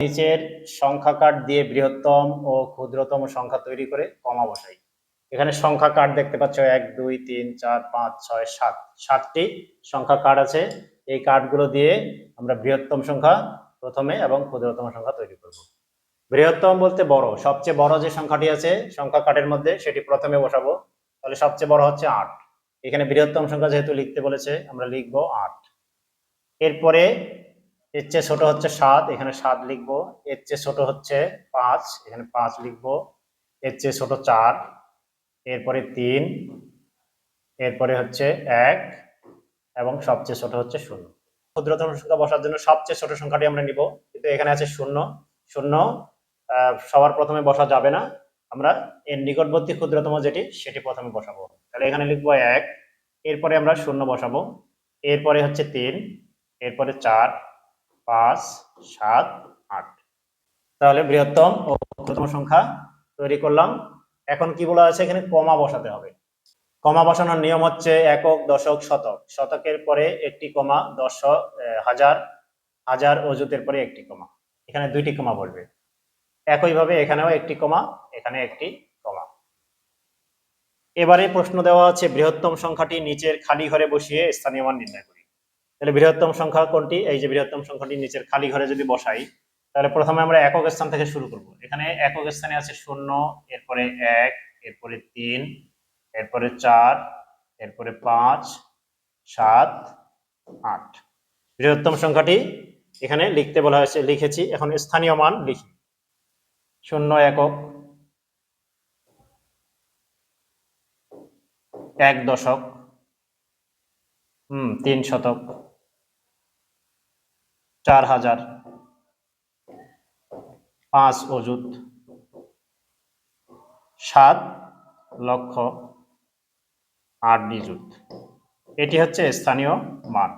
নিচের সংখ্যা কার্ড দিয়ে বৃহত্তম ও ক্ষুদ্রতম সংখ্যা তৈরি করে কমা বসাই। এখানে সংখ্যা কার্ড দেখতে পাচ্ছ 1 2 3 4 5 6 7 7টি সংখ্যা কার্ড আছে। এই কার্ডগুলো দিয়ে আমরা বৃহত্তম সংখ্যা প্রথমে এবং ক্ষুদ্রতম সংখ্যা তৈরি করব। বৃহত্তম বলতে বড়, সবচেয়ে বড় যে সংখ্যাটি আছে সংখ্যা কার্ডের মধ্যে সেটি প্রথমে বসাবো। তাহলে সবচেয়ে বড় হচ্ছে 8। এখানে বৃহত্তম সংখ্যা যেহেতু লিখতে বলেছে আমরা লিখব 8। এরপরে এর চেয়ে ছোট হচ্ছে 7, এখানে 7 লিখবো। এর চেয়ে ছোট হচ্ছে 5, এখানে 5 লিখবো। এর চেয়ে ছোট 4, এরপরে 3, এরপরে হচ্ছে 1 এবং সবচেয়ে ছোট হচ্ছে 0। ক্ষুদ্রতম সংখ্যা বসার জন্য সবচেয়ে ছোট সংখ্যাটি আমরা নিব, কিন্তু এখানে আছে 0। 0 সবার প্রথমে বসা যাবে না, আমরা এর নিকটবর্তী ক্ষুদ্রতম যেটি সেটি প্রথমে বসাবো। তাহলে এখানে লিখবো 1, এরপরে আমরা 0 বসাবো। এরপরে হচ্ছে 3, এরপরে 4, 5, 7, 8। তাহলে বৃহত্তম ও ক্ষুদ্রতম সংখ্যা তৈরি করলাম। এখন কি বলা আছে, এখানে কমা বসাতে হবে। কমা বসানোর নিয়ম হচ্ছে একক, দশক, শতক। শতকের পরে একটি কমা, দশক, হাজার, হাজার অযুতের পরে একটি কমা। এখানে 2টি কমা বসবে। একইভাবে এখানেও একটি কমা, এখানে একটি কমা। এবারে প্রশ্ন দেওয়া আছে বৃহত্তম সংখ্যাটি নিচের খালি ঘরে বসিয়ে স্থানীয় মান নির্ণয় করি। তাহলে বৃহত্তম সংখ্যা কোনটি? এই যে বৃহত্তম সংখ্যাটি নিচের খালি ঘরে যদি বসাই, তাহলে প্রথমে আমরা একক স্থান থেকে শুরু করব। এখানে একক স্থানে আছে 0, এরপরে 1, এরপরে 3, এরপরে 4, এরপরে 5, 7, 8। বৃহত্তম সংখ্যাটি এখানে লিখতে বলা হয়েছে, লিখেছি। এখন স্থানীয় মান লিখি। 0 একক, 1 দশক, 3 শতক, 4000, 5 অযুত, 7 লক্ষ, 8 নিযুত। এটি হচ্ছে স্থানীয় মান।